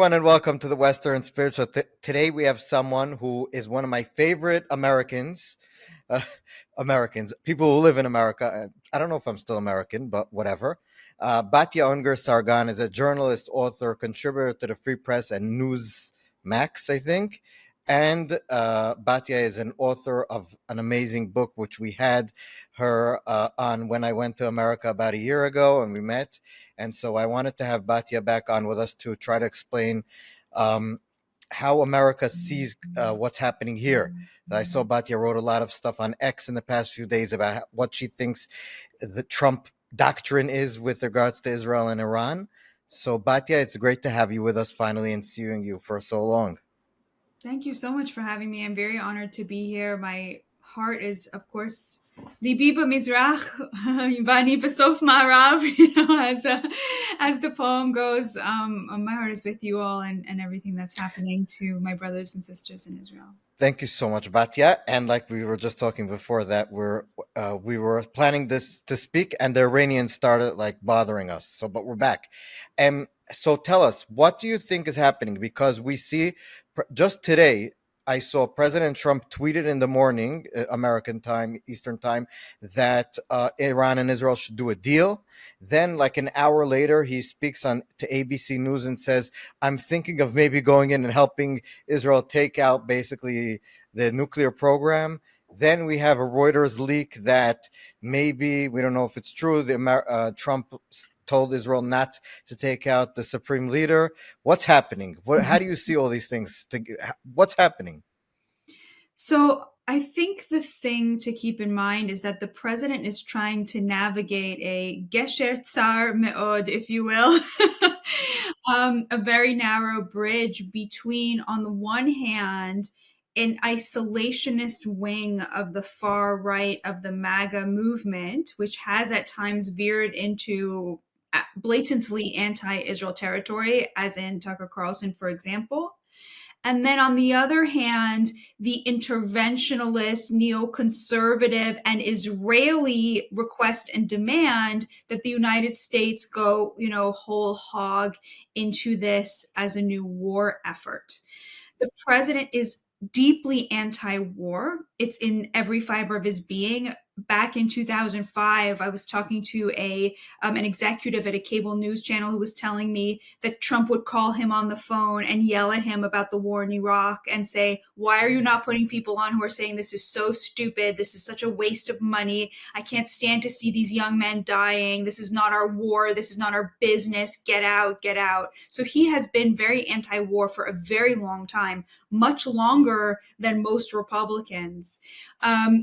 everyone, and welcome to the Western Spirit. So, today we have someone who is one of my favorite Americans, uh, Americans, people who live in America. I don't know if I'm still American, but whatever. Batya Ungar-Sargon is a journalist, author, contributor to the Free Press and News Max, I think. And Batya is an author of an amazing book, which we had her on when I went to America about a year ago, and we met. And so I wanted to have Batya back on with us to try to explain um, how America sees what's happening here. I saw Batya wrote a lot of stuff on X in the past few days about what she thinks the Trump doctrine is with regards to Israel and Iran. So, Batya, it's great to have you with us finally and seeing you for so long. Thank you so much for having me. I'm very honored to be here. My heart is, of course, Libi Mizrach, Vani Besof Ma'arav, as the poem goes. My heart is with you all and everything that's happening to my brothers and sisters in Israel. Thank you so much, Batya. And like we were just talking before that, we were planning this to speak, and the Iranians started like bothering us. So, but we're back. So tell us, what do you think is happening? Because we see just today, I saw President Trump tweeted in the morning, American time, Eastern time, that Iran and Israel should do a deal. Then, like an hour later, he speaks on to ABC News and says, "I'm thinking of maybe going in and helping Israel take out basically the nuclear program." Then we have a Reuters leak that maybe, we don't know if it's true, Trump told Israel not to take out the supreme leader. What's happening? How do you see all these things? What's happening? So I think the thing to keep in mind is that the president is trying to navigate a gesher tsar me'od, if you will, a very narrow bridge between, on the one hand, an isolationist wing of the far right of the MAGA movement, which has at times veered into blatantly anti-Israel territory, as in Tucker Carlson, for example. And then on the other hand, the interventionalist, neoconservative, and Israeli request and demand that the United States go, whole hog into this as a new war effort. The president is deeply anti-war. It's in every fiber of his being. Back in 2005, I was talking to an executive at a cable news channel who was telling me that Trump would call him on the phone and yell at him about the war in Iraq and say, "Why are you not putting people on who are saying this is so stupid? This is such a waste of money. I can't stand to see these young men dying. This is not our war. This is not our business. Get out, get out." So he has been very anti-war for a very long time, much longer than most Republicans.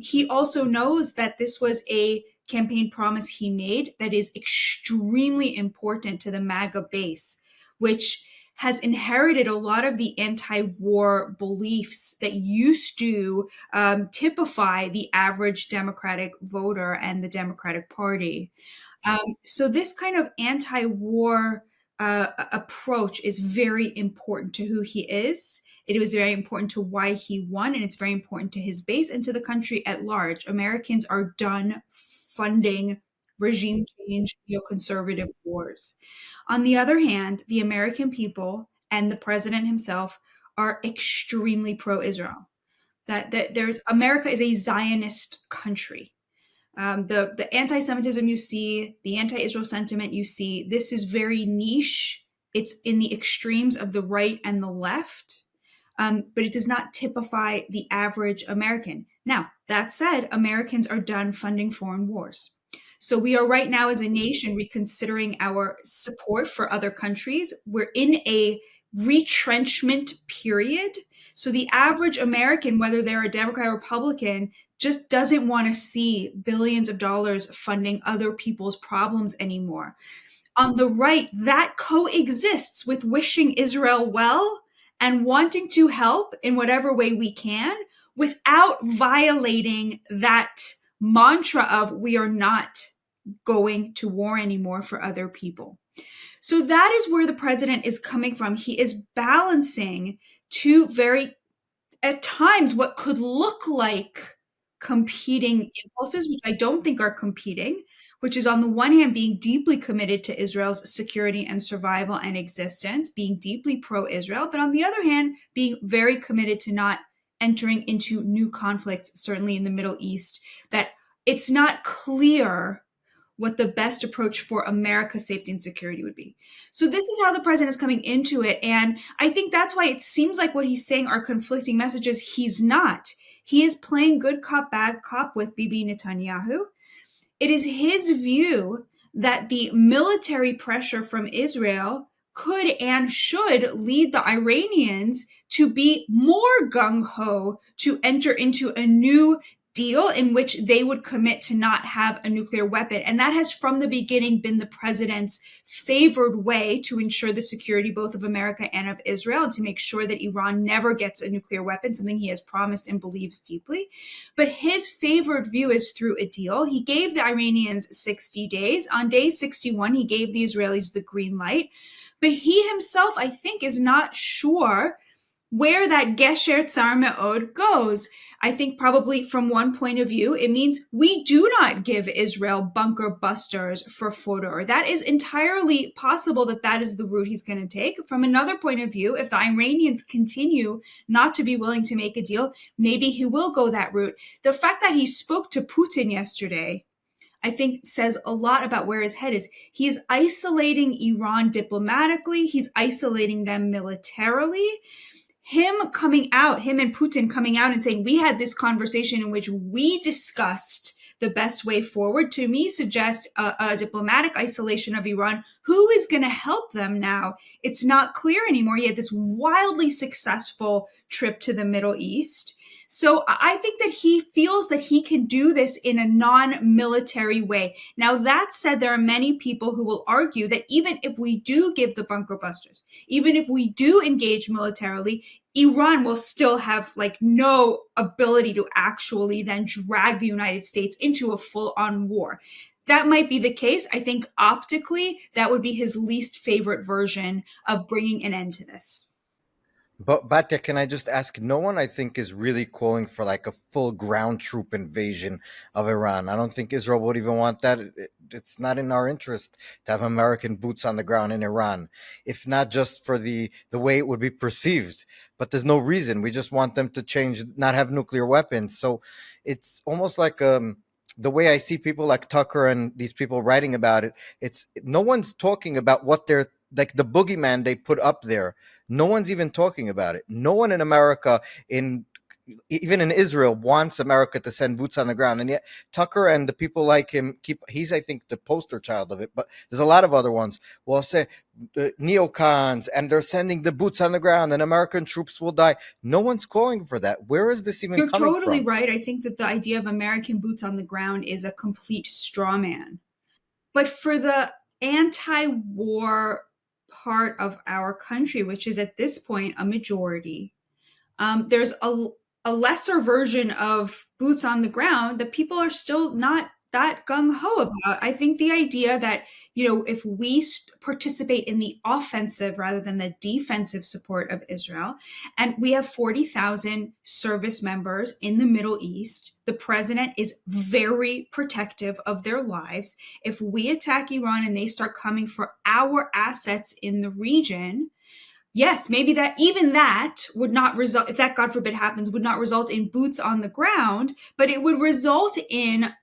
He also knows that this was a campaign promise he made that is extremely important to the MAGA base, which has inherited a lot of the anti-war beliefs that used to typify the average Democratic voter and the Democratic Party. So this kind of anti-war approach is very important to who he is. It was very important to why he won, and it's very important to his base and to the country at large. Americans are done funding regime change, neoconservative wars. On the other hand, the American people and the president himself are extremely pro-Israel. That there's America is a Zionist country. The anti-Semitism you see, the anti-Israel sentiment you see, this is very niche. It's in the extremes of the right and the left, but it does not typify the average American. Now, that said, Americans are done funding foreign wars. So we are right now as a nation reconsidering our support for other countries. We're in a retrenchment period. So the average American, whether they're a Democrat or Republican, just doesn't want to see billions of dollars funding other people's problems anymore. On the right, that coexists with wishing Israel well and wanting to help in whatever way we can without violating that mantra of we are not going to war anymore for other people. So that is where the president is coming from. He is balancing two very, at times, what could look like competing impulses, which I don't think are competing, which is on the one hand being deeply committed to Israel's security and survival and existence, being deeply pro Israel, but on the other hand, being very committed to not entering into new conflicts, certainly in the Middle East, that it's not clear what the best approach for America's safety and security would be. So this is how the president is coming into it. And I think that's why it seems like what he's saying are conflicting messages. He's not. He is playing good cop, bad cop with Bibi Netanyahu. It is his view that the military pressure from Israel could and should lead the Iranians to be more gung ho to enter into a new deal in which they would commit to not have a nuclear weapon. And that has from the beginning been the president's favored way to ensure the security both of America and of Israel, and to make sure that Iran never gets a nuclear weapon, something he has promised and believes deeply. But his favored view is through a deal. He gave the Iranians 60 days. On day 61, he gave the Israelis the green light. But he himself, I think, is not sure where that Gesher Tsar Me'od goes. I think probably from one point of view, it means we do not give Israel bunker busters for fodor. That is entirely possible that that is the route he's going to take. From another point of view, if the Iranians continue not to be willing to make a deal, maybe he will go that route. The fact that he spoke to Putin yesterday, I think, says a lot about where his head is. He is isolating Iran diplomatically. He's isolating them militarily. Him and Putin coming out and saying, we had this conversation in which we discussed the best way forward, to me suggests a diplomatic isolation of Iran. Who is going to help them now? It's not clear anymore. He had this wildly successful trip to the Middle East. So I think that he feels that he can do this in a non-military way. Now, that said, there are many people who will argue that even if we do give the bunker busters, even if we do engage militarily, Iran will still have like no ability to actually then drag the United States into a full-on war. That might be the case. I think optically, that would be his least favorite version of bringing an end to this. But Batya, can I just ask? No one, I think, is really calling for like a full ground troop invasion of Iran. I don't think Israel would even want that. It's not in our interest to have American boots on the ground in Iran, if not just for the way it would be perceived. But there's no reason. We just want them to change, not have nuclear weapons. So it's almost like the way I see people like Tucker and these people writing about it. It's no one's talking about what they're like the boogeyman they put up there. No one's even talking about it. No one in America, in even in Israel, wants America to send boots on the ground. And yet Tucker and the people like him he's, I think, the poster child of it. But there's a lot of other ones. Well, say the neocons, and they're sending the boots on the ground, and American troops will die. No one's calling for that. Where is this even You're coming totally from? right. I think that the idea of American boots on the ground is a complete straw man. But for the anti war part of our country, which is at this point a majority, there's a lesser version of boots on the ground that people are still not that gung ho about. I think the idea that, if we participate in the offensive rather than the defensive support of Israel, and we have 40,000 service members in the Middle East, the president is very protective of their lives. If we attack Iran and they start coming for our assets in the region, yes, maybe that would not result, if that, God forbid, happens, would not result in boots on the ground, but it would result in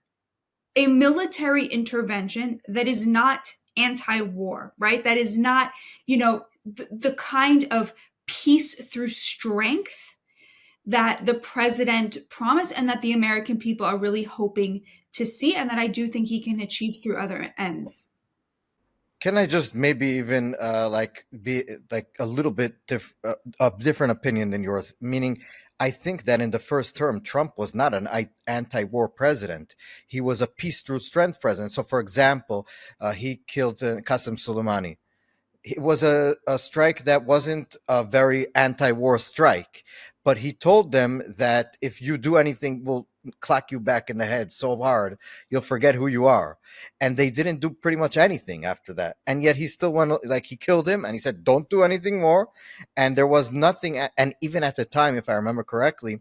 a military intervention that is not anti-war, right? That is not, the kind of peace through strength that the president promised and that the American people are really hoping to see, and that I do think he can achieve through other ends. Can I just maybe even like be like a little bit a different opinion than yours? Meaning, I think that in the first term, Trump was not an anti-war president. He was a peace through strength president. So, for example, he killed Qasem Soleimani. It was a strike that wasn't a very anti-war strike, but he told them that if you do anything, we'll clack you back in the head so hard you'll forget who you are. And they didn't do pretty much anything after that, and yet he still went, like, he killed him and he said don't do anything more. And there was nothing, and even at the time, if I remember correctly,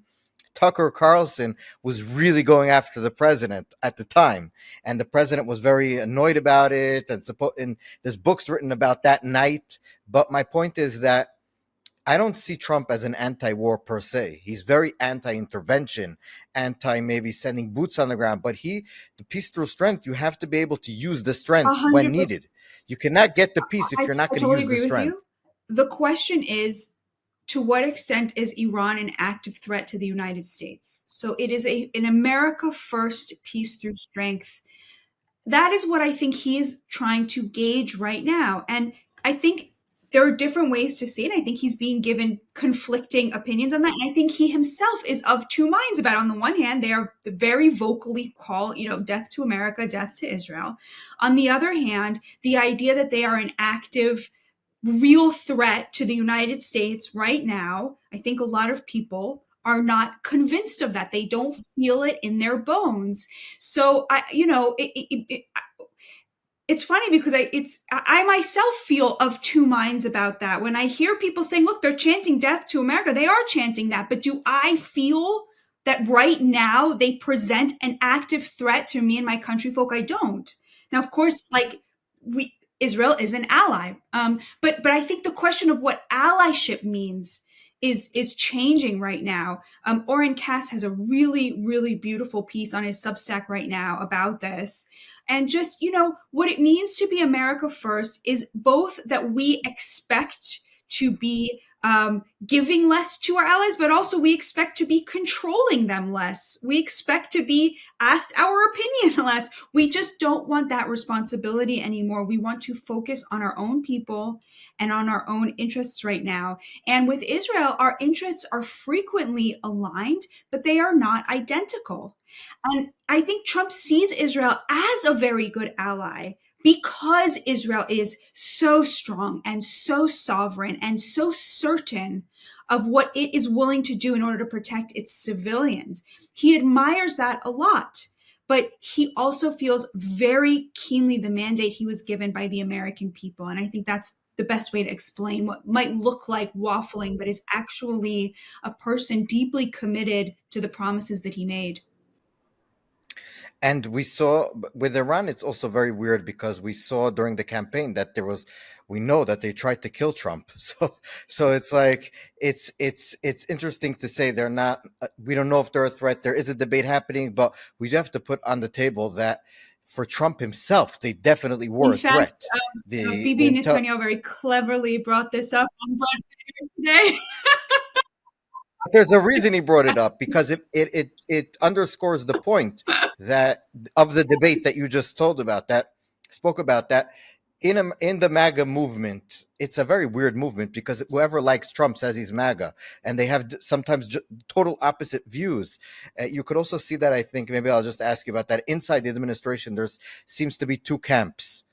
Tucker Carlson was really going after the president at the time, and the president was very annoyed about it. And there's books written about that night. But my point is that I don't see Trump as an anti-war per se. He's very anti-intervention, anti maybe sending boots on the ground. But the peace through strength, you have to be able to use the strength when 100%. needed. You cannot get the peace if I you're not going to totally use the agree with strength. you. The question is, to what extent is Iran an active threat to the United States? So it is an America first peace through strength. That is what I think he is trying to gauge right now. And I think there are different ways to see it. I think he's being given conflicting opinions on that. And I think he himself is of two minds about it. On the one hand, they are very vocally call, death to America, death to Israel. On the other hand, the idea that they are an active, real threat to the United States right now, I think a lot of people are not convinced of that. They don't feel it in their bones. So it's funny because I myself feel of two minds about that. When I hear people saying, look, they're chanting death to America, they are chanting that. But do I feel that right now they present an active threat to me and my country folk? I don't. Now, of course, Israel is an ally. But I think the question of what allyship means is changing right now. Oren Cass has a really, really beautiful piece on his Substack right now about this. And just, what it means to be America first is both that we expect to be giving less to our allies, but also we expect to be controlling them less. We expect to be asked our opinion less. We just don't want that responsibility anymore. We want to focus on our own people and on our own interests right now. And with Israel, our interests are frequently aligned, but they are not identical. And I think Trump sees Israel as a very good ally because Israel is so strong and so sovereign and so certain of what it is willing to do in order to protect its civilians. He admires that a lot, but he also feels very keenly the mandate he was given by the American people. And I think that's the best way to explain what might look like waffling, but is actually a person deeply committed to the promises that he made. And we saw with Iran, it's also very weird because we saw during the campaign that we know that they tried to kill Trump. So it's like it's interesting to say they're not. We don't know if they're a threat. There is a debate happening, but we do have to put on the table that for Trump himself, they definitely In were a fact, threat. The Bibi intel Netanyahu very cleverly brought this up on Broadway today. There's a reason he brought it up because it underscores the point that of the debate that you just told about that spoke about that in the MAGA movement. It's a very weird movement because whoever likes Trump says he's MAGA, and they have sometimes total opposite views. You could also see that. I think maybe I'll just ask you about that. Inside the administration, there's seems to be two camps,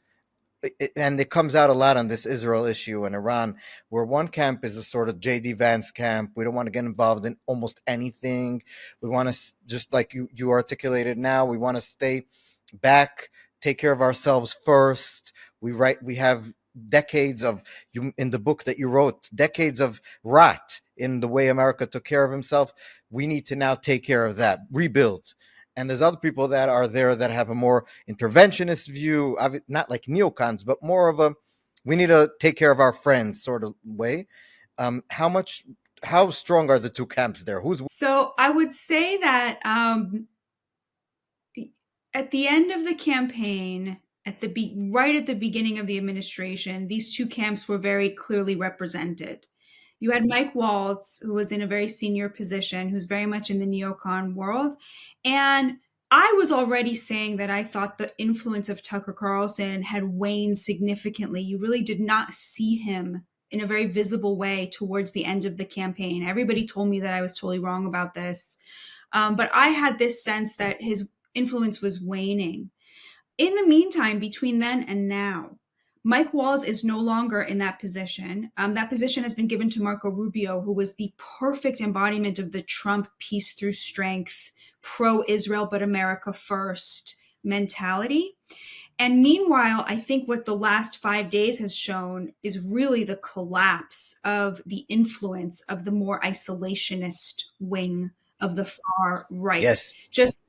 and it comes out a lot on this Israel issue and Iran, where one camp is a sort of JD Vance camp. We don't want to get involved in almost anything. We want to, just like you articulated now, we want to stay back, take care of ourselves first. We have decades of, you in the book that you wrote, decades of rot in the way America took care of himself. We need to now take care of that, rebuild. And there's other people that are there that have a more interventionist view, not like neocons, but more of a we need to take care of our friends sort of way. How strong are the two camps there? Who's So I would say that at the end of the campaign, right at the beginning of the administration, these two camps were very clearly represented. You had Mike Waltz, who was in a very senior position, who's very much in the neocon world. And I was already saying that I thought the influence of Tucker Carlson had waned significantly. You really did not see him in a very visible way towards the end of the campaign. Everybody told me that I was totally wrong about this. But I had this sense that his influence was waning. In the meantime, between then and now, Mike Walls is no longer in that position. That position has been given to Marco Rubio, who was the perfect embodiment of the Trump peace through strength, pro Israel, but America first mentality. And meanwhile, I think what the last 5 days has shown is really the collapse of the influence of the more isolationist wing of the far right. Yes. Just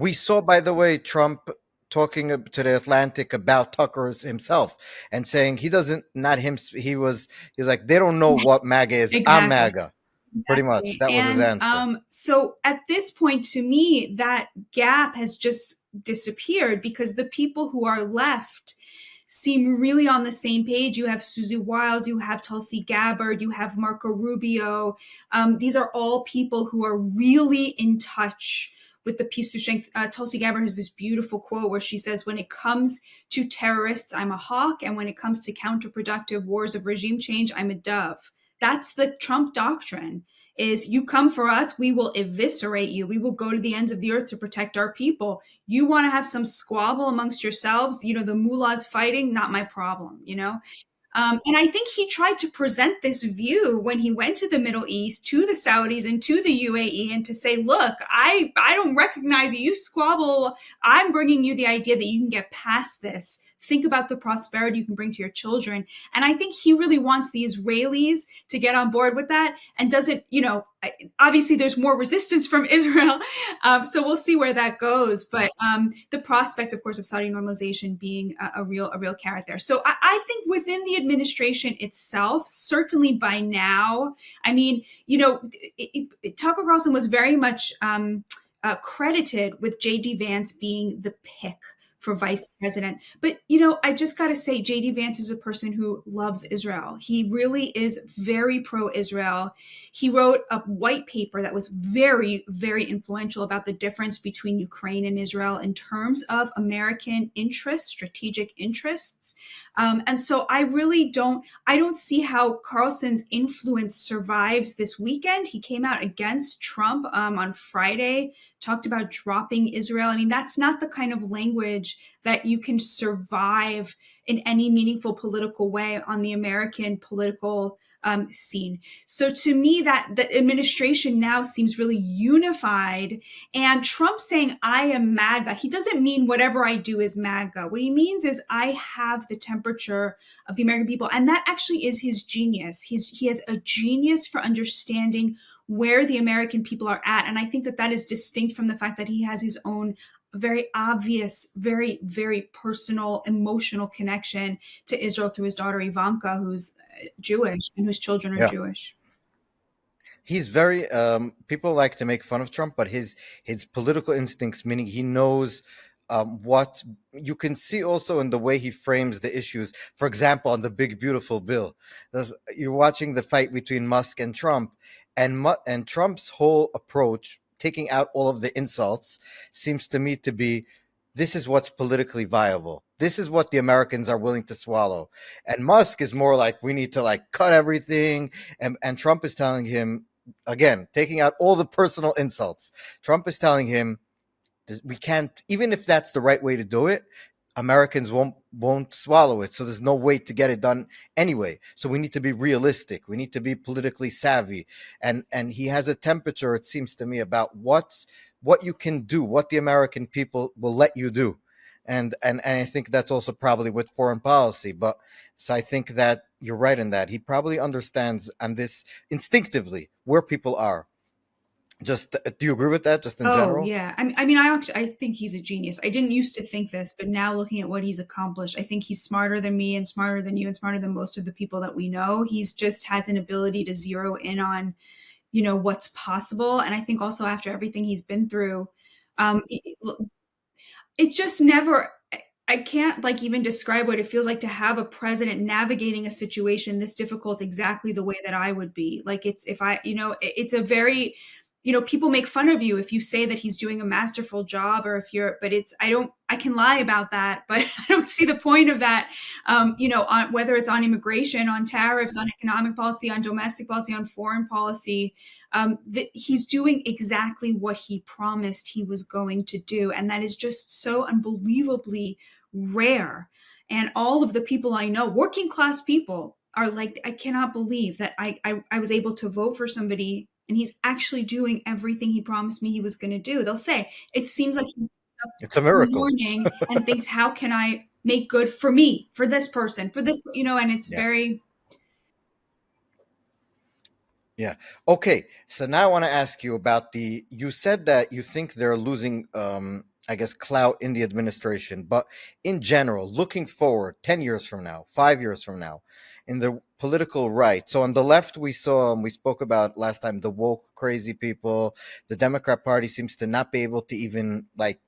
We saw, by the way, Trump talking to the Atlantic about Tucker's himself and saying he doesn't, not him, he's like, they don't know what MAGA is. I'm exactly. MAGA. Pretty much. Exactly. That was his And answer. so at this point, to me, that gap has just disappeared because the people who are left seem really on the same page. You have Susie Wiles, you have Tulsi Gabbard, you have Marco Rubio. These are all people who are really in touch with the peace through strength. Tulsi Gabbard has this beautiful quote where she says, when it comes to terrorists, I'm a hawk. And when it comes to counterproductive wars of regime change, I'm a dove. That's the Trump doctrine, is you come for us, we will eviscerate you. We will go to the ends of the earth to protect our people. You want to have some squabble amongst yourselves, the mullahs fighting, not my problem, And I think he tried to present this view when he went to the Middle East, to the Saudis and to the UAE, and to say, look, I don't recognize you. You squabble. I'm bringing you the idea that you can get past this. Think about the prosperity you can bring to your children. And I think he really wants the Israelis to get on board with that and doesn't, obviously there's more resistance from Israel. So we'll see where that goes. But the prospect, of course, of Saudi normalization being a real carrot there. So I think within the administration itself, certainly by now, I mean, Tucker Carlson was very much credited with J.D. Vance being the pick for vice president. But, I just got to say, J.D. Vance is a person who loves Israel. He really is very pro-Israel. He wrote a white paper that was very, very influential about the difference between Ukraine and Israel in terms of American interests, strategic interests. And so I don't see how Carlson's influence survives this weekend. He came out against Trump on Friday, talked about dropping Israel. I mean, that's not the kind of language that you can survive in any meaningful political way on the American political scene. So to me, that the administration now seems really unified. And Trump saying, I am MAGA, he doesn't mean whatever I do is MAGA. What he means is I have the temperature of the American people. And that actually is his genius. He has a genius for understanding where the American people are at. And I think that is distinct from the fact that he has his own very obvious, very, very personal, emotional connection to Israel through his daughter Ivanka, who's Jewish and whose children are Yeah. Jewish. He's very people like to make fun of Trump, but his political instincts, meaning he knows what you can see also in the way he frames the issues. For example, on the big beautiful bill, you're watching the fight between Musk and Trump, and Trump's whole approach, taking out all of the insults, seems to me to be, this is what's politically viable. This is what the Americans are willing to swallow. And Musk is more like, we need to like cut everything. And Trump is telling him, again, taking out all the personal insults. Trump is telling him, we can't, even if that's the right way to do it, Americans won't swallow it. So there's no way to get it done anyway. So we need to be realistic. We need to be politically savvy. And he has a temperature, it seems to me, about what you can do, what the American people will let you do. And I think that's also probably with foreign policy. But so I think that you're right in that. He probably understands on this instinctively where people are. Just do you agree with that, just in Oh general? yeah, I think he's a genius. I didn't used to think this, but now looking at what he's accomplished, I think he's smarter than me and smarter than you and smarter than most of the people that we know. He's just has an ability to zero in on, what's possible. And I think also after everything he's been through, it just never, I can't like even describe what it feels like to have a president navigating a situation this difficult exactly the way that I would be. Like it's, if I, it's a very, people make fun of you if you say that he's doing a masterful job, or if you're, but it's, I can lie about that, but I don't see the point of that. On whether it's on immigration, on tariffs, on economic policy, on domestic policy, on foreign policy, that he's doing exactly what he promised he was going to do. And that is just so unbelievably rare. And all of the people I know, working class people, are like, I cannot believe that I was able to vote for somebody and he's actually doing everything he promised me he was going to do. They'll say, it seems like he wakes up It's a in the miracle. morning and thinks, how can I make good for me, for this person, for this, and it's Yeah. very, Yeah. Okay. So now I want to ask you about the. You said that you think they're losing, I guess, clout in the administration, but in general, looking forward, 10 years from now, 5 years from now, in the political right. So on the left, we saw, we spoke about last time, the woke, crazy people. The Democrat Party seems to not be able to even like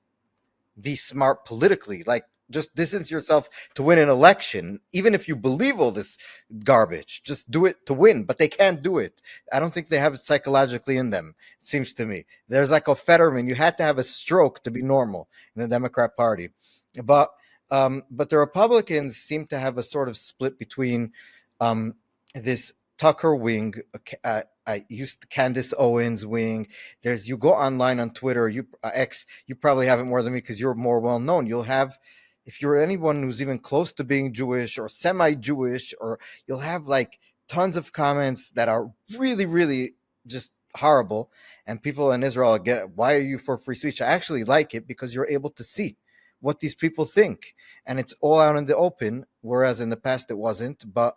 be smart politically. Like, just distance yourself to win an election, even if you believe all this garbage. Just do it to win, but they can't do it. I don't think they have it psychologically in them. It seems to me there's like a Fetterman. You had to have a stroke to be normal in the Democrat Party, but but the Republicans seem to have a sort of split between um, this Tucker wing. I used Candace Owens wing. There's, you go online on Twitter, you X, you probably have it more than me because you're more well known. You'll have, if you're anyone who's even close to being Jewish or semi-Jewish, or you'll have like tons of comments that are really, really just horrible. And people in Israel get, why are you for free speech? I actually like it because you're able to see what these people think, and it's all out in the open. Whereas in the past it wasn't. But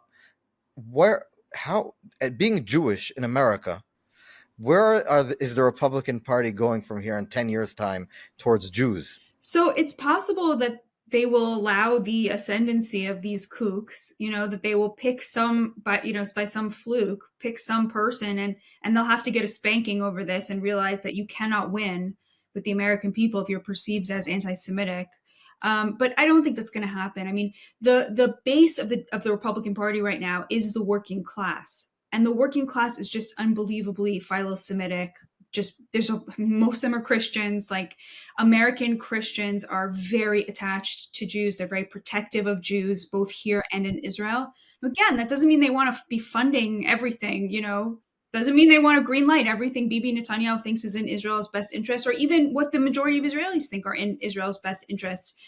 where, how, being Jewish in America, where is the Republican Party going from here in 10 years' time towards Jews? So it's possible that they will allow the ascendancy of these kooks, that they will pick some by, by some fluke, pick some person, and they'll have to get a spanking over this and realize that you cannot win with the American people if you're perceived as anti-Semitic. But I don't think that's going to happen. I mean, the base of the Republican Party right now is the working class, and the working class is just unbelievably philo-Semitic. Just most of them are Christians. Like, American Christians are very attached to Jews. They're very protective of Jews, both here and in Israel. Again, that doesn't mean they want to be funding everything, doesn't mean they want to green light everything Bibi Netanyahu thinks is in Israel's best interest, or even what the majority of Israelis think are in Israel's best interest.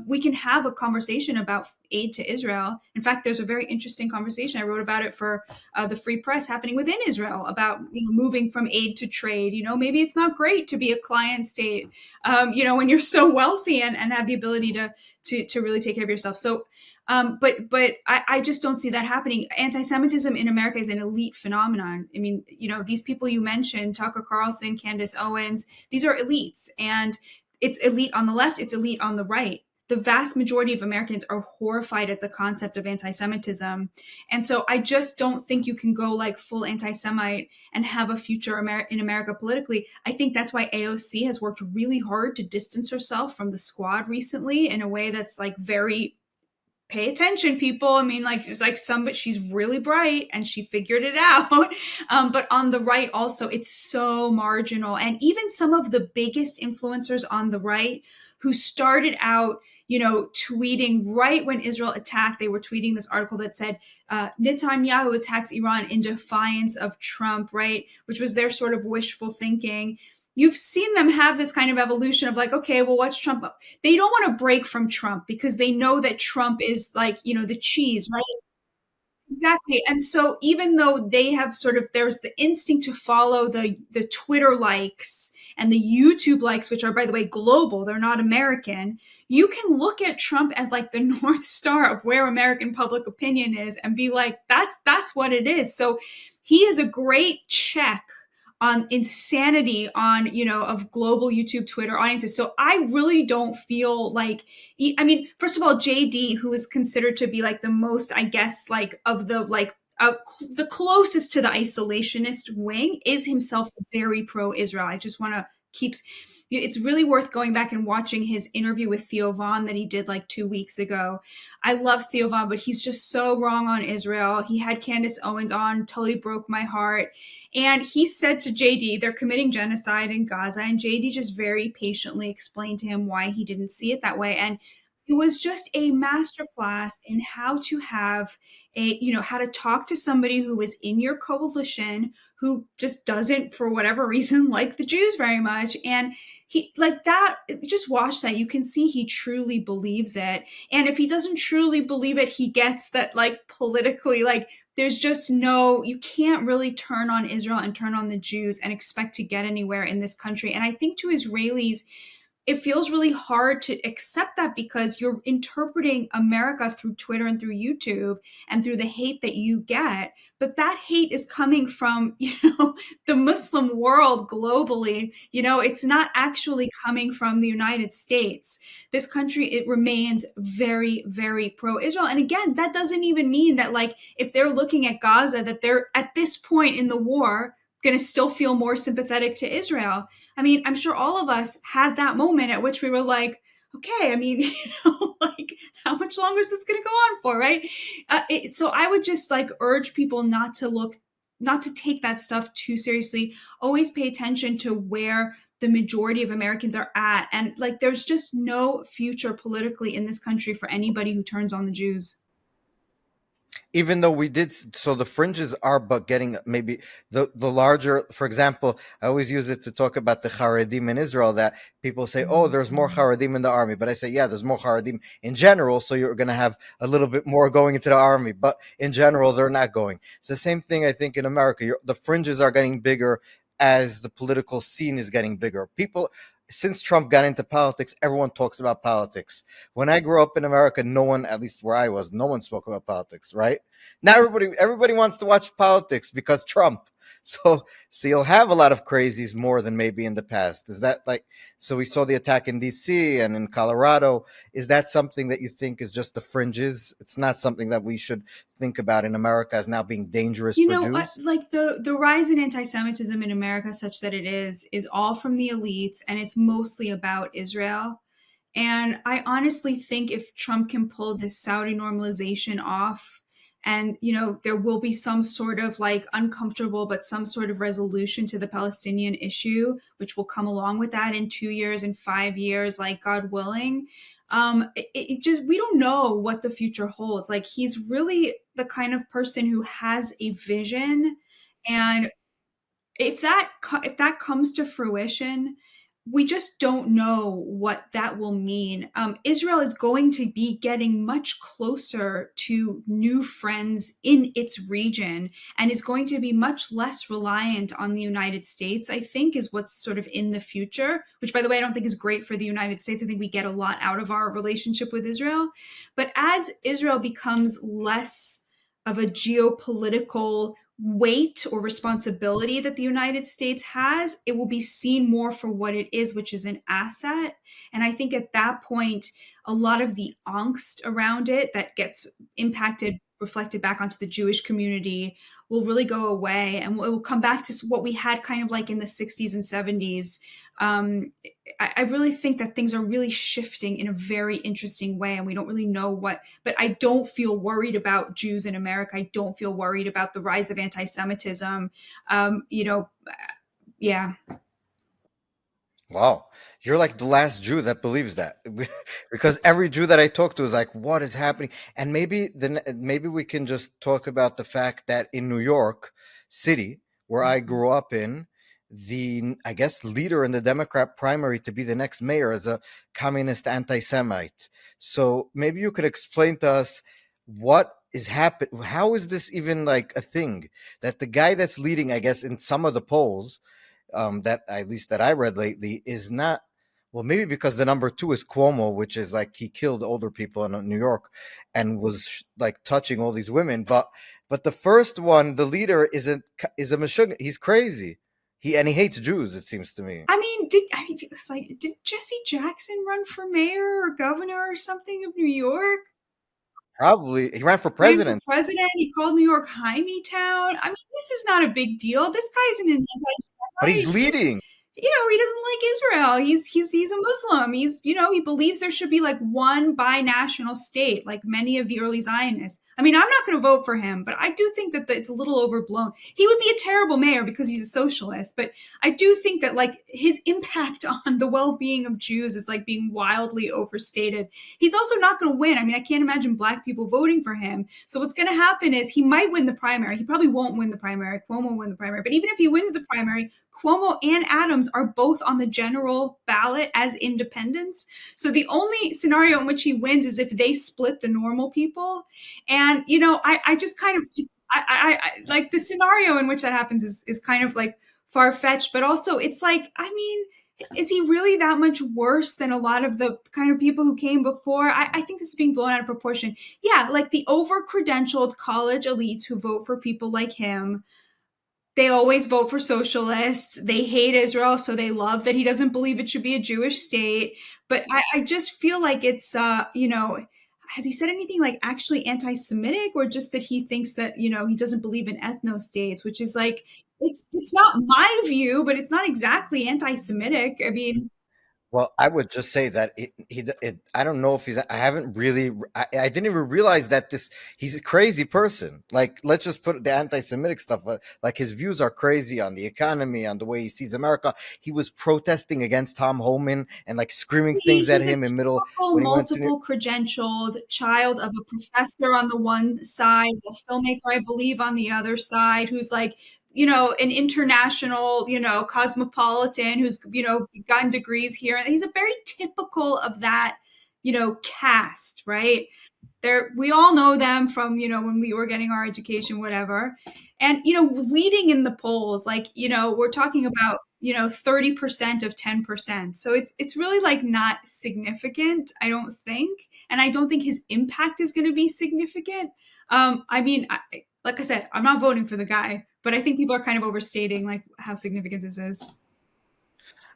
We can have a conversation about aid to Israel. In fact, there's a very interesting conversation. I wrote about it for the Free Press happening within Israel about moving from aid to trade. Maybe it's not great to be a client state, when you're so wealthy and have the ability to really take care of yourself. So but I just don't see that happening. Anti-Semitism in America is an elite phenomenon. I mean, these people you mentioned, Tucker Carlson, Candace Owens, these are elites. And it's elite on the left, it's elite on the right. The vast majority of Americans are horrified at the concept of anti-Semitism. And so I just don't think you can go like full anti-Semite and have a future in America politically. I think that's why AOC has worked really hard to distance herself from the squad recently in a way that's like very, pay attention, people. I mean, like, just like but she's really bright and she figured it out. But on the right also, it's so marginal. And even some of the biggest influencers on the right who started out, tweeting right when Israel attacked, they were tweeting this article that said, Netanyahu attacks Iran in defiance of Trump, right? Which was their sort of wishful thinking. You've seen them have this kind of evolution of like, okay, well, what's Trump? They don't want to break from Trump because they know that Trump is like, the cheese, right? Exactly. And so even though they have sort of, there's the instinct to follow the Twitter likes and the YouTube likes, which are, by the way, global, they're not American. You can look at Trump as like the North Star of where American public opinion is and be like, that's what it is. So he is a great check on insanity on, of global YouTube, Twitter audiences. So I really don't feel like, I mean, first of all, JD, who is considered to be like the most, I guess, like of the like the closest to the isolationist wing, is himself very pro-Israel. I just want to keep. It's really worth going back and watching his interview with Theo Von that he did like 2 weeks ago. I love Theo Von, but he's just so wrong on Israel. He had Candace Owens on, totally broke my heart. And he said to JD, they're committing genocide in Gaza. And JD just very patiently explained to him why he didn't see it that way. And it was just a masterclass in how to have how to talk to somebody who is in your coalition, who just doesn't, for whatever reason, like the Jews very much. And he, like that, just watch that. You can see he truly believes it. And if he doesn't truly believe it, he gets that, like, politically, like, there's just no, you can't really turn on Israel and turn on the Jews and expect to get anywhere in this country. And I think to Israelis, it feels really hard to accept that because you're interpreting America through Twitter and through YouTube and through the hate that you get. But that hate is coming from, the Muslim world globally. It's not actually coming from the United States. This country, it remains very, very pro-Israel. And again, that doesn't even mean that, like, if they're looking at Gaza, that they're at this point in the war going to still feel more sympathetic to Israel. I mean, I'm sure all of us had that moment at which we were like, okay, I mean, like, how much longer is this going to go on for, right? So I would just like urge people not to take that stuff too seriously. Always pay attention to where the majority of Americans are at. And like, there's just no future politically in this country for anybody who turns on the Jews. Even though we did, so the fringes are but getting maybe the larger, for example, I always use it to talk about the Haredim in Israel, that people say, oh, there's more Haredim in the army, but I say, yeah, there's more Haredim in general, so you're going to have a little bit more going into the army, but in general they're not going. It's the same thing, I think, in America. The fringes are getting bigger as the political scene is getting bigger. People, since Trump got into politics, everyone talks about politics. When I grew up in America, no one, at least where I was, no one spoke about politics, right? Now everybody wants to watch politics because Trump. So you'll have a lot of crazies more than maybe in the past. Is that like, so we saw the attack in DC and in Colorado. Is that something that you think is just the fringes? It's not something that we should think about in America as now being dangerous for Jews? Like the rise in anti-Semitism in America, such that it is all from the elites, and it's mostly about Israel. And I honestly think if Trump can pull this Saudi normalization off, and there will be some sort of like uncomfortable, but some sort of resolution to the Palestinian issue, which will come along with that in 2 years and 5 years, like God willing. It just, we don't know what the future holds. Like, he's really the kind of person who has a vision, and if that comes to fruition, we just don't know what that will mean. Israel is going to be getting much closer to new friends in its region, and is going to be much less reliant on the United States, I think, is what's sort of in the future, which, by the way, I don't think is great for the United States. I think we get a lot out of our relationship with Israel. But as Israel becomes less of a geopolitical weight or responsibility that the United States has, it will be seen more for what it is, which is an asset. And I think at that point, a lot of the angst around it that gets reflected back onto the Jewish community will really go away. And it will come back to what we had kind of like in the 60s and 70s. I really think that things are really shifting in a very interesting way, and we don't really know what, but I don't feel worried about Jews in America. I don't feel worried about the rise of anti-Semitism. Yeah. Wow, you're like the last Jew that believes that, because every Jew that I talk to is like, "What is happening?" And maybe we can just talk about the fact that in New York City, where I grew up in, the, I guess, leader in the Democrat primary to be the next mayor is a communist anti-Semite. So maybe you could explain to us what is happening. How is this even like a thing that the guy that's leading, I guess, in some of the polls, that at least that I read lately, is not, well, maybe because the number two is Cuomo, which is like he killed older people in New York and was like touching all these women, but the first one, the leader, is a Meshuggah. He's crazy. He hates Jews. It seems to me. It's like, did Jesse Jackson run for mayor or governor or something of New York? Probably he ran for Ran for president, president. He called New York Jaime Town. I mean, this is not a big deal. This guy's an but he's anti-Semite. leading. He doesn't like Israel. He's a Muslim. He believes there should be like one binational state, like many of the early Zionists. I mean, I'm not going to vote for him, but I do think that it's a little overblown. He would be a terrible mayor because he's a socialist, but I do think that like his impact on the well-being of Jews is like being wildly overstated. He's also not going to win. I mean, I can't imagine Black people voting for him. So what's going to happen is he might win the primary. He probably won't win the primary. Cuomo will win the primary. But even if he wins the primary, Cuomo and Adams are both on the general ballot as independents. So the only scenario in which he wins is if they split the normal people. And, I just kind of, I like the scenario in which that happens is kind of like far fetched, but also it's like, I mean, is he really that much worse than a lot of the kind of people who came before? I think this is being blown out of proportion. Yeah, like the over credentialed college elites who vote for people like him, they always vote for socialists. They hate Israel, so they love that he doesn't believe it should be a Jewish state. But I just feel like it's, has he said anything like actually anti-Semitic, or just that he thinks that he doesn't believe in ethno states, which is like it's not my view, but it's not exactly anti-Semitic. I mean, Well, I would just say that I don't know if he's. I haven't really. I didn't even realize that he's a crazy person. Like, let's just put the anti-Semitic stuff. Like, his views are crazy on the economy, on the way he sees America. He was protesting against Tom Homan and like screaming things at he's a him in middle typical when he went to. multiple credentialed child of a professor on the one side, a filmmaker, I believe, on the other side, who's like, an international, cosmopolitan who's, gotten degrees here. He's a very typical of that, cast, right? We all know them from when we were getting our education, whatever. And leading in the polls, like we're talking about 30% of 10%, so it's really like not significant, I don't think. And I don't think his impact is going to be significant. I mean, like I said, I'm not voting for the guy, but I think people are kind of overstating like how significant this is.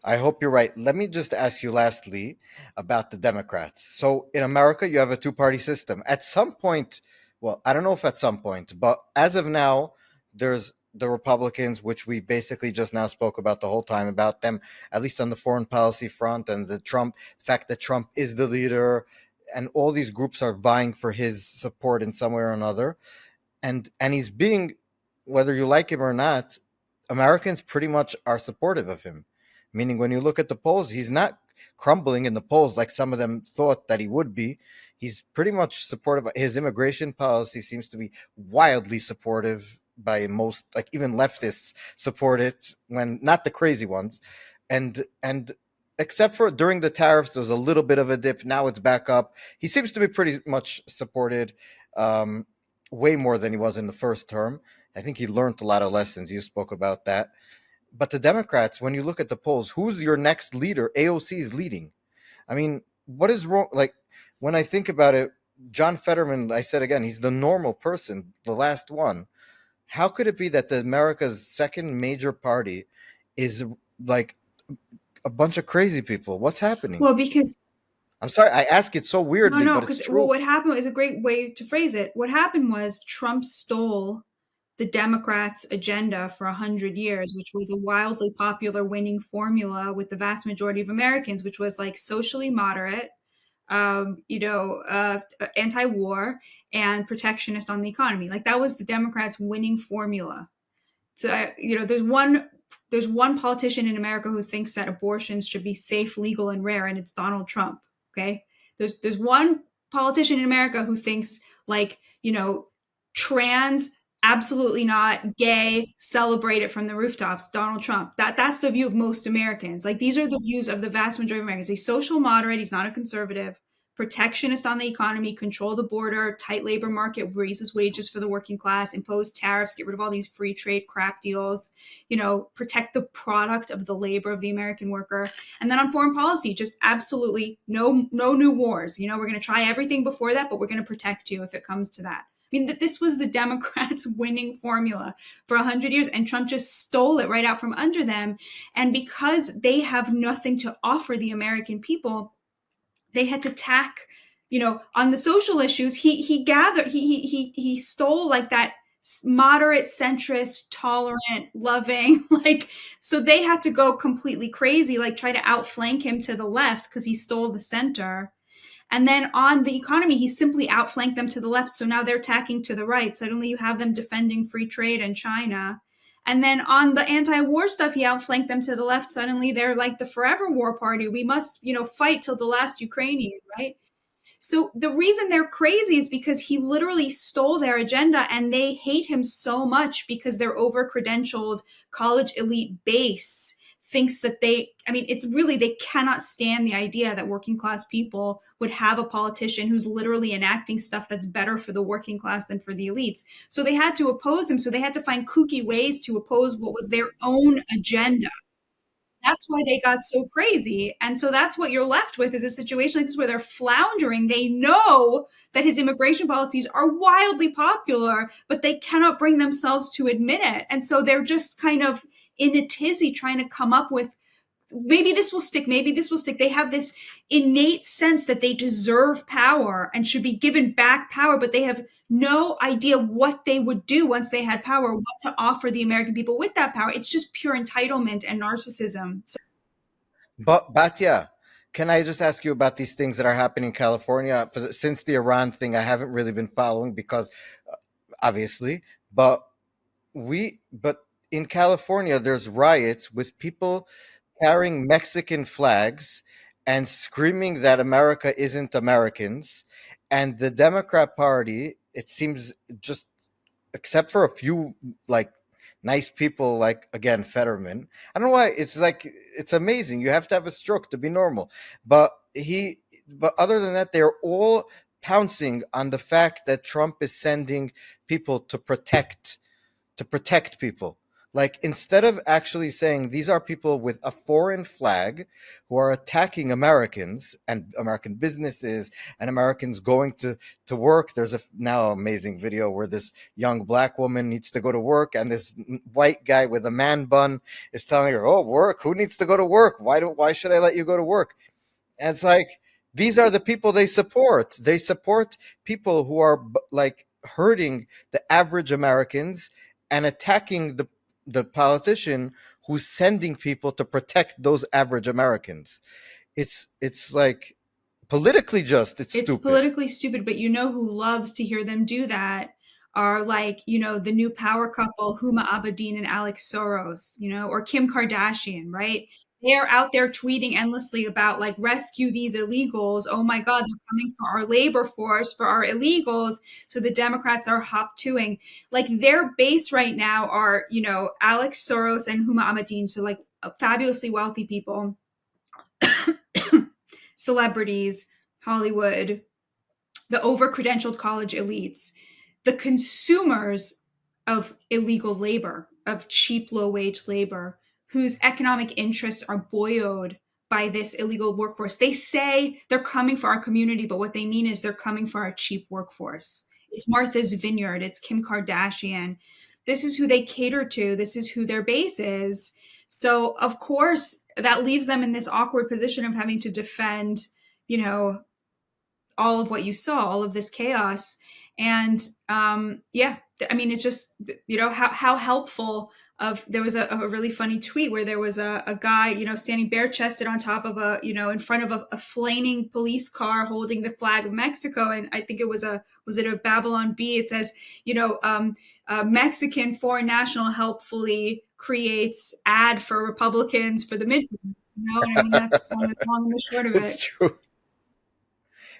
I hope you're right. Let me just ask you lastly about the Democrats. So in America, you have a two-party system. At some point, well, I don't know if at some point, but as of now, there's the Republicans, which we basically just now spoke about the whole time about them, at least on the foreign policy front, and the fact that Trump is the leader, and all these groups are vying for his support in some way or another. And he's being, whether you like him or not, Americans pretty much are supportive of him. Meaning, when you look at the polls, he's not crumbling in the polls like some of them thought that he would be. He's pretty much supportive. His immigration policy seems to be wildly supportive by most, like even leftists support it, when not the crazy ones. And except for during the tariffs, there was a little bit of a dip. Now it's back up. He seems to be pretty much supported. Um, Way more than he was in the first term. I think he learned a lot of lessons. You spoke about that. But the Democrats, when you look at the polls, who's your next leader? AOC is leading. I mean, what is wrong? Like, when I think about it, John Fetterman, I said again, he's the normal person, the last one. How could it be that the America's second major party is like a bunch of crazy people? What's happening? Well, because I'm sorry, I ask it so no, weirdly, no, but it's because well, true. what happened is a great way to phrase it. What happened was Trump stole the Democrats' agenda for 100 years, which was a wildly popular winning formula with the vast majority of Americans, which was like socially moderate, anti-war and protectionist on the economy. Like that was the Democrats' winning formula. So there's one politician in America who thinks that abortions should be safe, legal, and rare, and it's Donald Trump. Okay, there's one politician in America who thinks like trans, absolutely not, gay, celebrate it from the rooftops, Donald Trump. That's the view of most Americans. Like these are the views of the vast majority of Americans. He's social moderate. He's not a conservative. Protectionist on the economy, control the border, tight labor market, raises wages for the working class, impose tariffs, get rid of all these free trade crap deals, protect the product of the labor of the American worker. And then on foreign policy, just absolutely no new wars. We're going to try everything before that, but we're going to protect you if it comes to that. I mean, that this was the Democrats' winning formula for 100 years, and Trump just stole it right out from under them. And because they have nothing to offer the American people, they had to tack, on the social issues. He gathered, he stole like that moderate, centrist, tolerant, loving, like, so they had to go completely crazy, like try to outflank him to the left because he stole the center. And then on the economy, he simply outflanked them to the left. So now they're tacking to the right. Suddenly you have them defending free trade and China. And then on the anti-war stuff, he outflanked them to the left. Suddenly they're like the forever war party. We must, fight till the last Ukrainian, right? So the reason they're crazy is because he literally stole their agenda, and they hate him so much because their over credentialed college elite base thinks that it's really, they cannot stand the idea that working class people would have a politician who's literally enacting stuff that's better for the working class than for the elites. So they had to oppose him. So they had to find kooky ways to oppose what was their own agenda. That's why they got so crazy. And so that's what you're left with, is a situation like this where they're floundering. They know that his immigration policies are wildly popular, but they cannot bring themselves to admit it. And so they're just kind of in a tizzy trying to come up with, maybe this will stick, maybe this will stick. They have this innate sense that they deserve power and should be given back power, but they have no idea what they would do once they had power, what to offer the American people with that power. It's just pure entitlement and narcissism. So But Batya, can I just ask you about these things that are happening in California? Since the Iran thing, I haven't really been following because, obviously, but but in California, there's riots with people carrying Mexican flags and screaming that America isn't Americans, and the Democrat Party, it seems, just except for a few like nice people like again Fetterman. I don't know why it's like it's amazing. You have to have a stroke to be normal. But but other than that, they're all pouncing on the fact that Trump is sending people to protect people. Like instead of actually saying these are people with a foreign flag who are attacking Americans and American businesses and Americans going to work. There's a now amazing video where this young black woman needs to go to work and this white guy with a man bun is telling her, "Oh, work? Who needs to go to work? Why should I let you go to work?" And it's like these are the people they support. They support people who are like hurting the average Americans and attacking the politician who's sending people to protect those average Americans. It's like politically just it's it's stupid. politically stupid, but you know who loves to hear them do that are, like, the new power couple, Huma Abedin and Alex Soros, or Kim Kardashian, right? They're out there tweeting endlessly about, like, rescue these illegals. Oh my God, they're coming for our labor force, for our illegals. So the Democrats are hop toing. Like, their base right now are, Alex Soros and Huma Abedin. So, like, fabulously wealthy people, celebrities, Hollywood, the over-credentialed college elites, the consumers of illegal labor, of cheap, low-wage labor, whose economic interests are buoyed by this illegal workforce. They say they're coming for our community, but what they mean is they're coming for our cheap workforce. It's Martha's Vineyard, it's Kim Kardashian. This is who they cater to, this is who their base is. So, of course, that leaves them in this awkward position of having to defend, you know, all of what you saw, all of this chaos. And yeah, I mean, it's just, how helpful of, there was a really funny tweet where there was a guy, standing bare chested on top of in front of a flaming police car holding the flag of Mexico. And I think was it a Babylon Bee? It says, Mexican foreign national helpfully creates ad for Republicans for the midterms. And I mean, that's kind of the long and the short of it. It's true.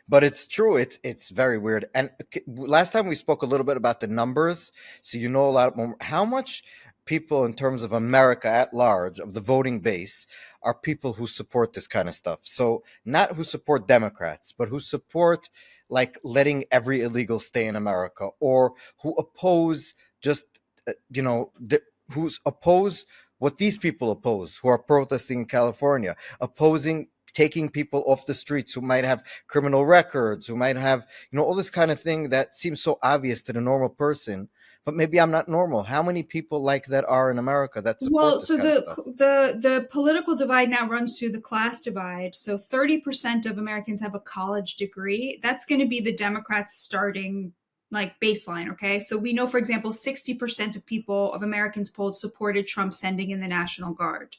But it's true. It's very weird. And last time we spoke a little bit about the numbers, so you know a lot more. How much people, in terms of America at large, of the voting base, are people who support this kind of stuff? So not who support Democrats, but who support like letting every illegal stay in America, or who oppose just who's oppose what these people oppose, who are protesting in California, opposing taking people off the streets who might have criminal records, who might have, all this kind of thing that seems so obvious to the normal person. But maybe I'm not normal. How many people like that are in America that support Well, this so kind of stuff? the political divide now runs through the class divide. So 30% of Americans have a college degree. That's going to be the Democrats' starting, like, baseline. Okay, so we know, for example, 60% of Americans polled supported Trump sending in the National Guard.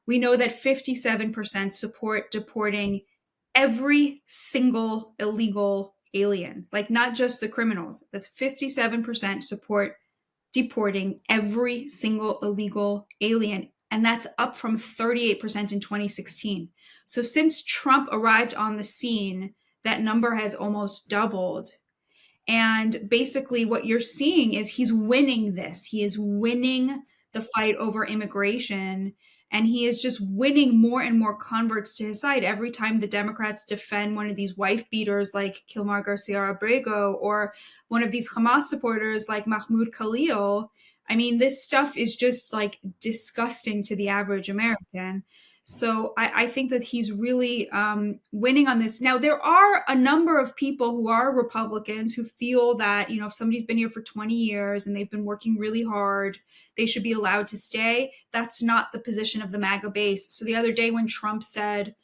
We know that 57% support deporting every single illegal alien, like not just the criminals. That's 57% support deporting every single illegal alien. And that's up from 38% in 2016. So since Trump arrived on the scene, that number has almost doubled. And basically, what you're seeing is he's winning this. He is winning the fight over immigration. And he is just winning more and more converts to his side every time the Democrats defend one of these wife beaters like Kilmar Garcia Abrego, or one of these Hamas supporters like Mahmoud Khalil. I mean, this stuff is just like disgusting to the average American. So I think that he's really winning on this. Now, there are a number of people who are Republicans who feel that, if somebody's been here for 20 years and they've been working really hard, they should be allowed to stay. That's not the position of the MAGA base. So the other day when Trump said,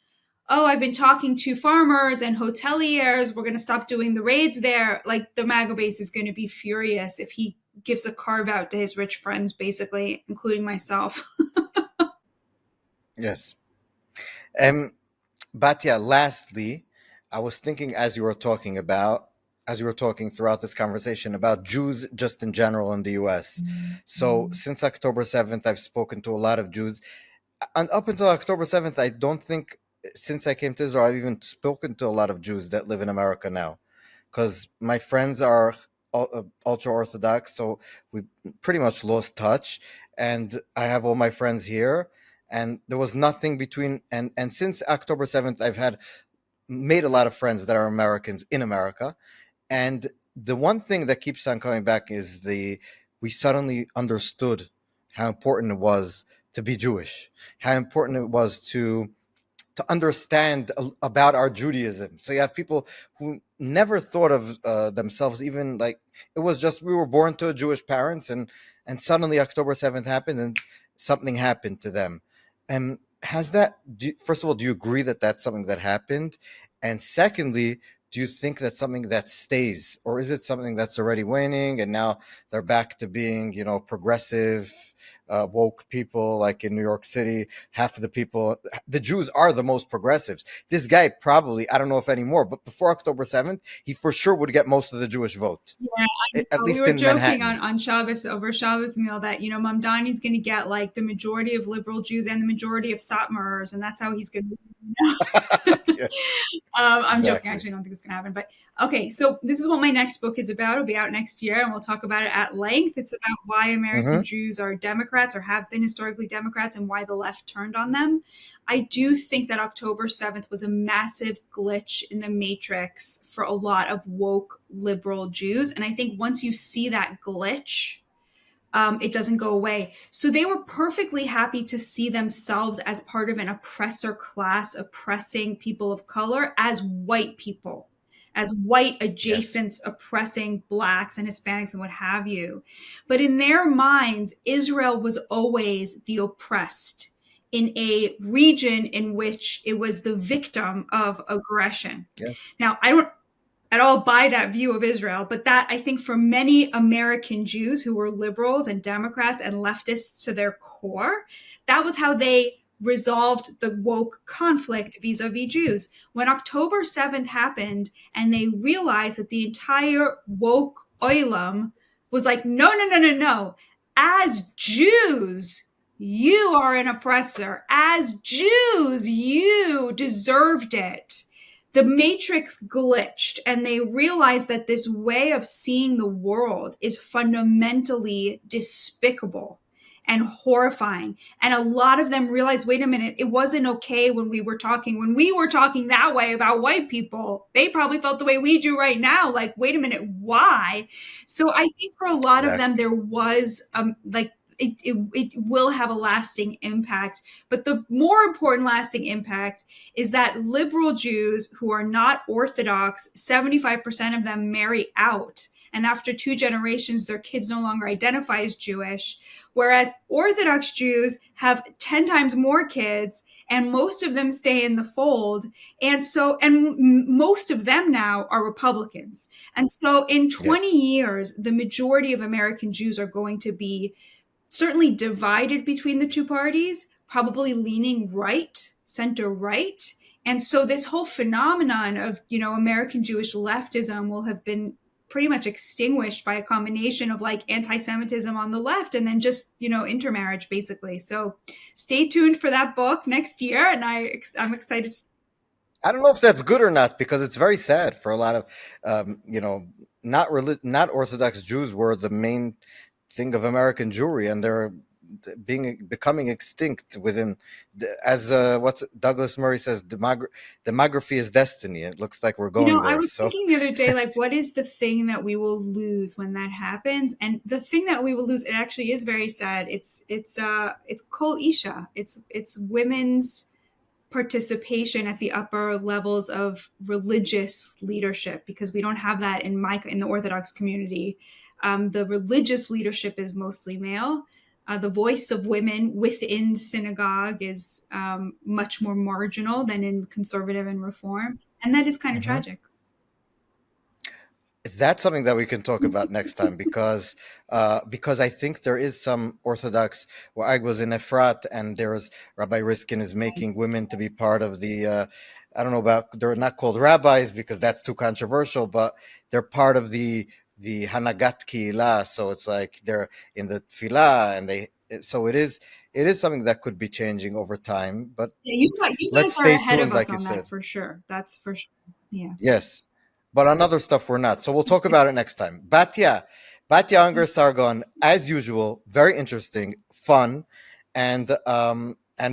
oh, I've been talking to farmers and hoteliers, we're going to stop doing the raids there, like the MAGA base is going to be furious if he gives a carve out to his rich friends, basically, including myself. Yes. Um, Batya, lastly, I was thinking as you were talking throughout this conversation about Jews just in general in the US. So since October 7th, I've spoken to a lot of Jews. And up until October 7th, I don't think since I came to Israel, I've even spoken to a lot of Jews that live in America now. Because my friends are ultra Orthodox, so we pretty much lost touch. And I have all my friends here. And there was nothing between, and since October 7th, I've had made a lot of friends that are Americans in America. And the one thing that keeps on coming back is we suddenly understood how important it was to be Jewish, how important it was to understand about our Judaism. So you have people who never thought of themselves, even like it was just we were born to Jewish parents, and suddenly October 7th happened, and something happened to them. And has that? First of all, do you agree that that's something that happened? And secondly, do you think that's something that stays, or is it something that's already waning, and now they're back to being, progressive, woke people like in New York City? Half of the people, the Jews are the most progressives. This guy probably, I don't know if anymore, but before October 7th, he for sure would get most of the Jewish vote, Yeah, at we least were in joking Manhattan. on Shabbos over Shabbos meal that Mamdani's going to get like the majority of liberal Jews and the majority of Satmars, and that's how he's going to. Yes, I'm joking. exactly. Actually, I don't think it's going to happen. But okay, so this is what my next book is about. It'll be out next year, and we'll talk about it at length. It's about why American Hmm. Jews are Democrats or have been historically Democrats and why the left turned on them. I do think that October 7th was a massive glitch in the matrix for a lot of woke liberal Jews. And I think once you see that glitch, it doesn't go away. So they were perfectly happy to see themselves as part of an oppressor class, oppressing people of color as white people, as white Yes, adjacents oppressing blacks and Hispanics and what have you. But in their minds, Israel was always the oppressed in a region in which it was the victim of aggression. yes, Now, I don't at all buy that view of Israel, but that I think for many American Jews who were liberals and Democrats and leftists to their core, that was how they resolved the woke conflict vis-a-vis Jews. When October 7th happened and they realized that the entire woke oilam was like, no, no, no, no, no. As Jews, you are an oppressor. As Jews, you deserved it. The matrix glitched and they realized that this way of seeing the world is fundamentally despicable and horrifying. And a lot of them realized, wait a minute, it wasn't okay when we were talking that way about white people. They probably felt the way we do right now. Like, wait a minute, why? So I think for a lot of them, exactly. there was like it will have a lasting impact. But the more important lasting impact is that liberal Jews who are not Orthodox, 75% of them marry out. And after 2 generations, their kids no longer identify as Jewish. Whereas Orthodox Jews have 10 times more kids, and most of them stay in the fold. And most of them now are Republicans. And so in 20 Yes. years, the majority of American Jews are going to be certainly divided between the two parties, probably leaning right, center right. And so this whole phenomenon of, American Jewish leftism will have been pretty much extinguished by a combination of like anti-Semitism on the left and then just, intermarriage basically. So stay tuned for that book next year. And I'm excited. I don't know if that's good or not because it's very sad for a lot of, not Orthodox Jews were the main thing of American Jewry, and they're becoming extinct within, as what's Douglas Murray says, demography is destiny. It looks like we're You know, going I there. was So thinking the other day, like, what is the thing that we will lose when that happens? And the thing that we will lose, it actually is very sad. It's Kol Isha. It's women's participation at the upper levels of religious leadership, because we don't have that in the Orthodox community. The religious leadership is mostly male. The voice of women within synagogue is much more marginal than in conservative and reform, and that is kind of mhm. tragic. That's something that we can talk about next time, because I think there is some Orthodox. Well, I was in Efrat, and there's Rabbi Riskin is making women to be part of the. I don't know about, they're not called rabbis because that's too controversial, but they're part of the Hanagat Kihila. So it's like they're in the Tfilah, and so it is something that could be changing over time. But Yeah, you guys let's are stay ahead tuned, of us like you on that said. for sure. That's for sure. Yeah. Yes. But on other stuff, we're not. So we'll talk about it next time. Batya Ungar-Sargon, as usual, very interesting, fun. And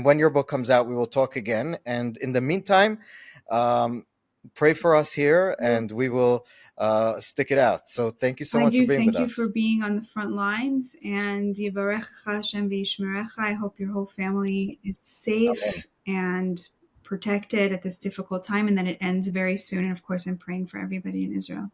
when your book comes out, we will talk again. And in the meantime, um, pray for us here, Well, and we will stick it out. So thank you so I much for do being with thank you for us. being on the front lines, and Yivarechecha Hashem v'yishmerecha. I hope your whole family is Amen. safe and protected at this difficult time, and that it ends very soon. And of course, I'm praying for everybody in Israel.